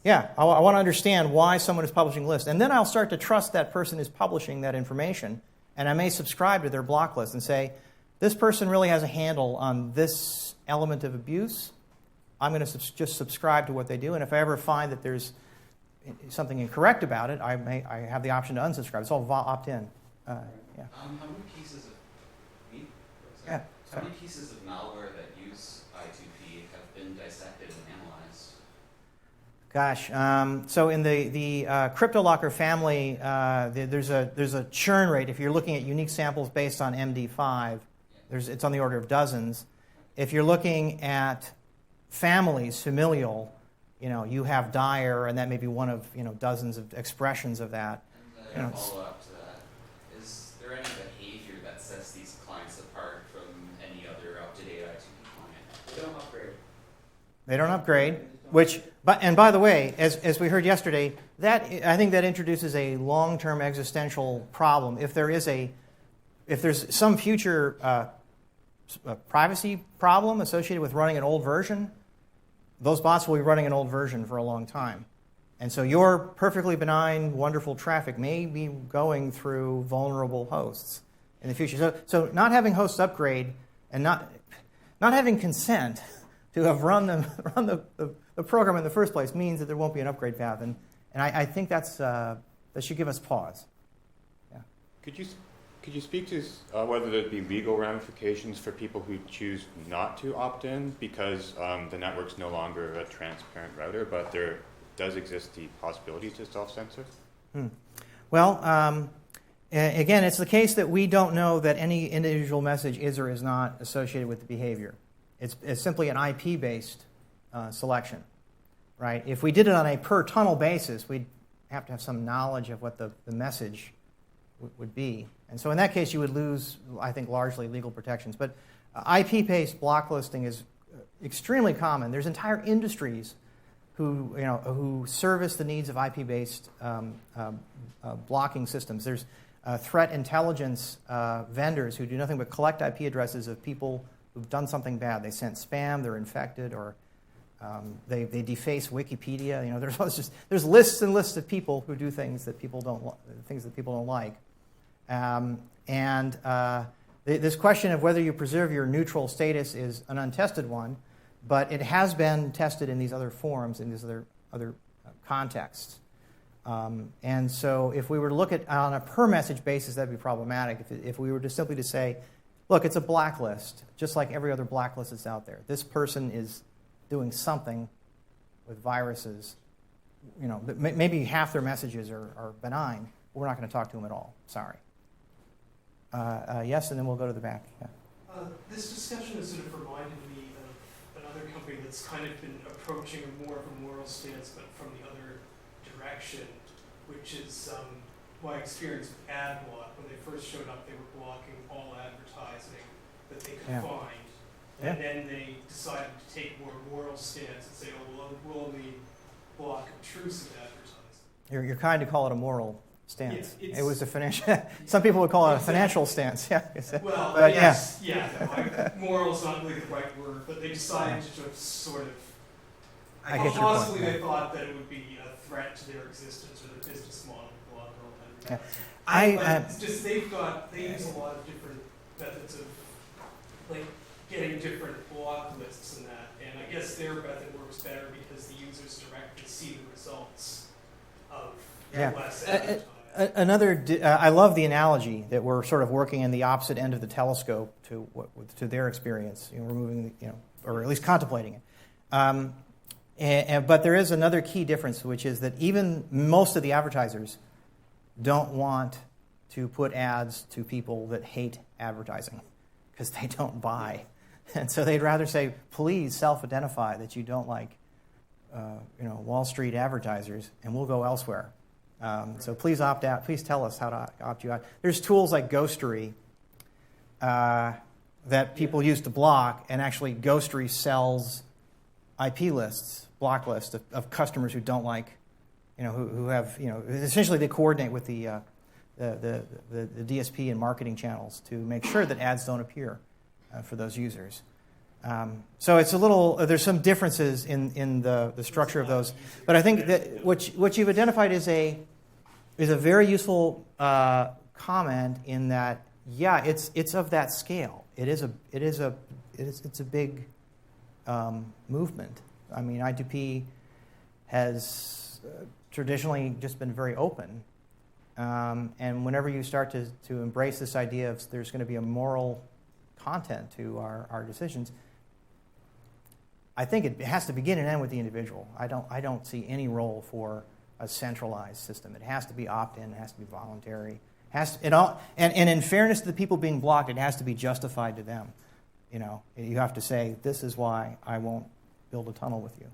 Yeah, I want to understand why someone is publishing lists. And then I'll start to trust that person is publishing that information. And I may subscribe to their block list and say, this person really has a handle on this element of abuse. I'm going to just subscribe to what they do. And if I ever find that there's something incorrect about it, I have the option to unsubscribe. It's all opt-in. Yeah. How many pieces of Yeah, how many pieces of malware that use I2P have been dissected and analyzed? Gosh, so in the CryptoLocker family, there's a churn rate. If you're looking at unique samples based on MD5, it's on the order of dozens. If you're looking at families, familial, you have dire, and that may be one of dozens of expressions of that. And a follow-up to that, is there any behavior that sets these clients apart from any other up-to-date I2P client? They don't upgrade. They don't upgrade, and by the way, as we heard yesterday, I think that introduces a long-term existential problem. If there's some future privacy problem associated with running an old version, those bots will be running an old version for a long time. And so your perfectly benign, wonderful traffic may be going through vulnerable hosts in the future. So not having hosts upgrade and not having consent to have run the program in the first place means that there won't be an upgrade path. And I think that should give us pause. Yeah. Could you speak to whether there'd be legal ramifications for people who choose not to opt in because the network's no longer a transparent router, but there does exist the possibility to self-censor? Well, again, it's the case that we don't know that any individual message is or is not associated with the behavior. It's simply an IP-based selection, right? If we did it on a per-tunnel basis, we'd have to have some knowledge of what the message would be. And so in that case, you would lose, I think, largely legal protections. But IP-based block listing is extremely common. There's entire industries who service the needs of IP-based blocking systems. There's threat intelligence vendors who do nothing but collect IP addresses of people who've done something bad. They sent spam, they're infected, or they deface Wikipedia. There's lists and lists of people who do things that people don't like. This question of whether you preserve your neutral status is an untested one, but it has been tested in these other forums, in these other contexts. And so if we were to look at on a per-message basis, that would be problematic. If we were to simply to say, look, it's a blacklist, just like every other blacklist that's out there. This person is doing something with viruses. Maybe half their messages are benign. We're not going to talk to them at all. Sorry. Yes, and then we'll go to the back. Yeah. This discussion has sort of reminded me of another company that's kind of been approaching more of a moral stance, but from the other direction, which is my experience with AdBlock. When they first showed up, they were blocking all advertising that they could find. And then they decided to take more moral stance and say, we'll only block obtrusive advertising. You're kind to call it a moral stance. Yeah, it was a financial. Some people would call it a financial stance. Yeah. Well, but yes, moral is not really the right word, but they decided to just sort of. I get your possibly point. They thought that it would be a threat to their existence or their business model. Block all advertising. They use a lot of different methods of getting different block lists and that, and I guess their method works better because the users directly see the results of less advertising. I love the analogy that we're sort of working in the opposite end of the telescope to their experience. We're moving, or at least contemplating it. But there is another key difference, which is that even most of the advertisers don't want to put ads to people that hate advertising, because they don't buy. And so they'd rather say, please self-identify that you don't like Wall Street advertisers, and we'll go elsewhere. So please opt out. Please tell us how to opt you out. There's tools like Ghostery that people use to block, and actually Ghostery sells IP lists, block lists of customers who don't like, who have, essentially they coordinate with the DSP and marketing channels to make sure that ads don't appear for those users. So it's a little, there's some differences in the structure of those. But I think that what you've identified is a very useful comment in that, yeah, it's of that scale. It's a big movement. I mean, I2P has traditionally just been very open. And whenever you start to embrace this idea of there's going to be a moral content to our decisions, I think it has to begin and end with the individual. I don't see any role for a centralized system. It has to be opt-in. It has to be voluntary. And in fairness to the people being blocked, it has to be justified to them. You have to say, this is why I won't build a tunnel with you.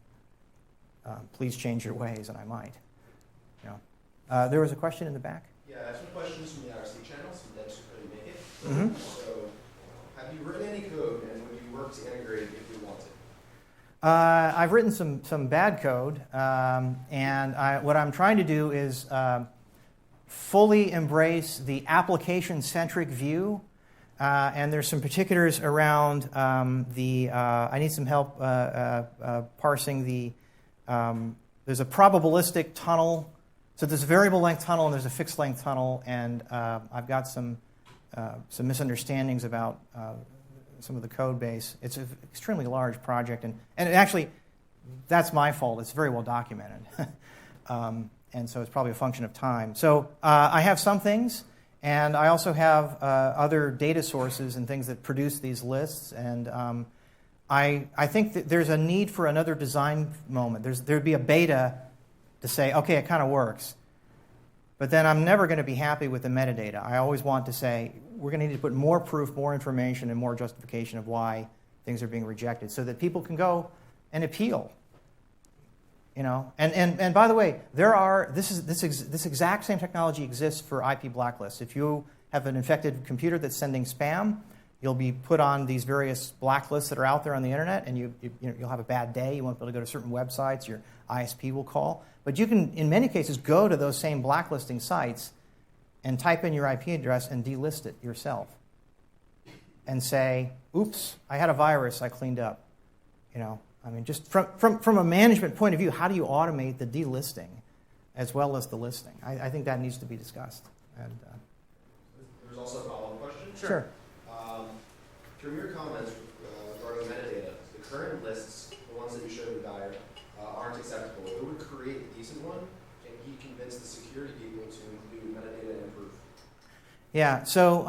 Please change your ways, and I might. There was a question in the back. Yeah, I have some questions from the IRC channel, so that's really make it. Mm-hmm. So, have you written any code, and would you work to integrate if you wanted? I've written some bad code, and what I'm trying to do is fully embrace the application-centric view, and there's some particulars around I need some help parsing there's a probabilistic tunnel. So there's a variable length tunnel and there's a fixed length tunnel, and I've got some misunderstandings about some of the code base. It's an extremely large project, and actually, that's my fault. It's very well documented, and so it's probably a function of time. So I have some things, and I also have other data sources and things that produce these lists, and I think that there's a need for another design moment. There'd be a beta to say, okay, it kind of works. But then I'm never going to be happy with the metadata. I always want to say, we're going to need to put more proof, more information, and more justification of why things are being rejected so that people can go and appeal. And by the way, this exact same technology exists for IP blacklists. If you have an infected computer that's sending spam, you'll be put on these various blacklists that are out there on the internet, and you'll have a bad day. You won't be able to go to certain websites. Your ISP will call. But you can, in many cases, go to those same blacklisting sites and type in your IP address and delist it yourself and say, oops, I had a virus I cleaned up. Just from a management point of view, how do you automate the delisting as well as the listing? I think that needs to be discussed. And, There's also a follow-up question. Sure. From your comments regarding metadata, the current lists, the ones that you showed with Dyer, aren't acceptable. Who would create a decent one? Can he convince the security people to include metadata and proof? Yeah, so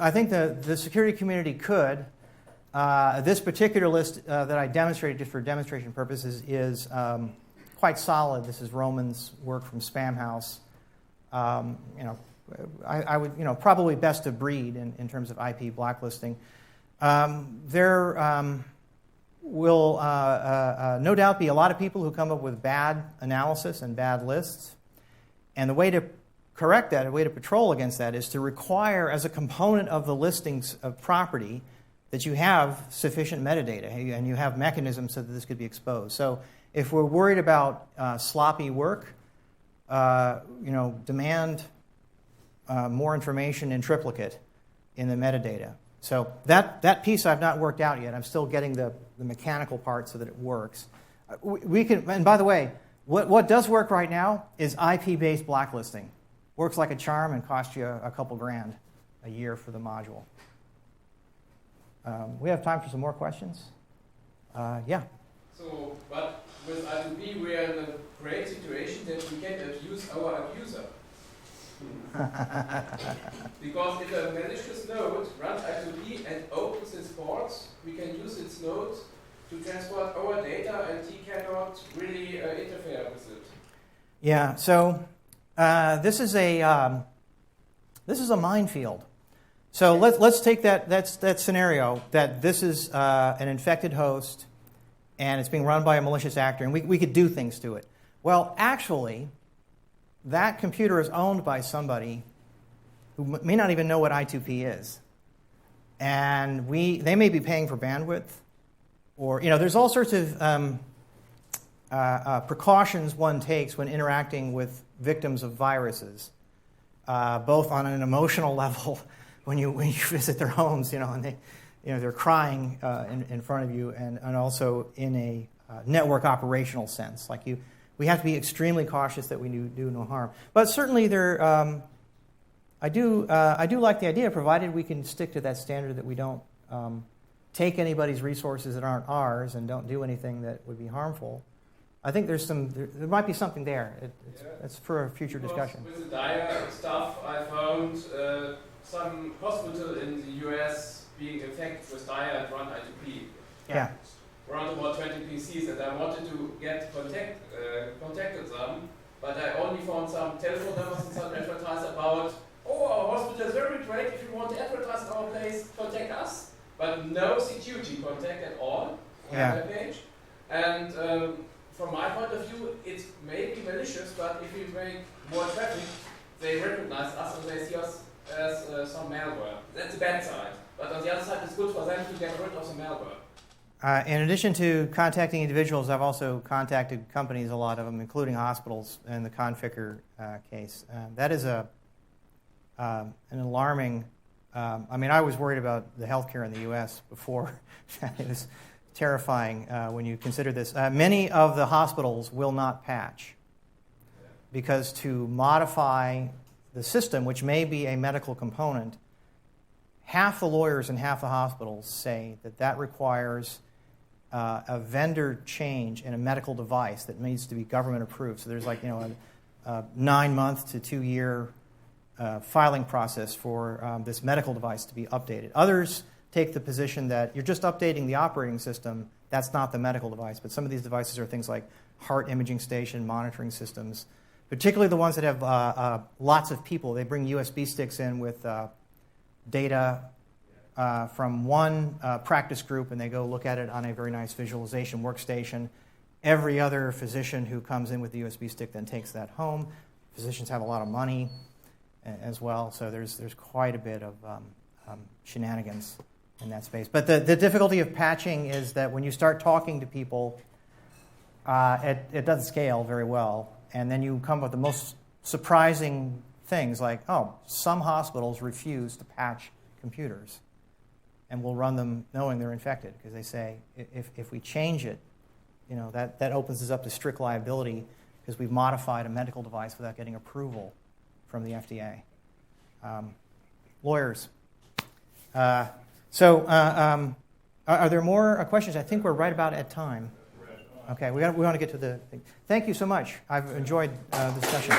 I think the security community could. This particular list that I demonstrated just for demonstration purposes is quite solid. This is Roman's work from Spamhaus. I would, probably best of breed in terms of IP blacklisting. There will no doubt be a lot of people who come up with bad analysis and bad lists. And the way to correct that, a way to patrol against that, is to require as a component of the listings of property that you have sufficient metadata and you have mechanisms so that this could be exposed. So if we're worried about sloppy work, demand more information in triplicate in the metadata. So that piece I've not worked out yet. I'm still getting the mechanical part so that it works. We can, and by the way, what does work right now is IP-based blacklisting. Works like a charm and costs you a couple grand a year for the module. We have time for some more questions. Yeah. So, but with I2P, we are in a great situation that we can abuse our abuser. Because if a malicious node runs I2P and opens its ports, we can use its node to transport our data, and he cannot really interfere with it. Yeah. So this is a minefield. So let's take that scenario that this is an infected host and it's being run by a malicious actor, and we could do things to it. Well, actually, that computer is owned by somebody who may not even know what I2P is. And they may be paying for bandwidth, or there's all sorts of precautions one takes when interacting with victims of viruses, both on an emotional level when you visit their homes, and they're crying in front of you, and also in a network operational sense. We have to be extremely cautious that we do no harm. But certainly I do like the idea, provided we can stick to that standard that we don't take anybody's resources that aren't ours and don't do anything that would be harmful. I think there might be something there. It's for a future discussion. With the dire stuff, I found some hospital in the US being infected with dire and run I2P. Yeah. Around about 20 PCs, and I wanted to contacted them, but I only found some telephone numbers and some advertise about, our hospital is very great, if you want to advertise our place, contact us, but no security contact at all on the page. And from my point of view, it may be malicious, but if we make more traffic, they recognize us and they see us as some malware. That's the bad side. But on the other side, it's good for them to get rid of the malware. In addition to contacting individuals, I've also contacted companies, a lot of them, including hospitals, in the Conficker case. That is an alarming... I was worried about the healthcare in the U.S. before. It was terrifying when you consider this. Many of the hospitals will not patch because to modify the system, which may be a medical component, half the lawyers in half the hospitals say that requires a vendor change in a medical device that needs to be government approved. So there's a 9-month to 2-year filing process for this medical device to be updated. Others take the position that you're just updating the operating system. That's not the medical device. But some of these devices are things like heart imaging station, monitoring systems, particularly the ones that have lots of people. They bring USB sticks in with data from one practice group, and they go look at it on a very nice visualization workstation. Every other physician who comes in with the USB stick then takes that home. Physicians have a lot of money as well, so there's quite a bit of shenanigans in that space. But the difficulty of patching is that when you start talking to people, it doesn't scale very well, and then you come up with the most surprising things like, some hospitals refuse to patch computers and will run them knowing they're infected because they say, if we change it, that opens us up to strict liability because we've modified a medical device without getting approval from the FDA. Lawyers. Are there more questions? I think we're right about at time. Okay, we want to get to the thing. Thank you so much. I've enjoyed the discussion.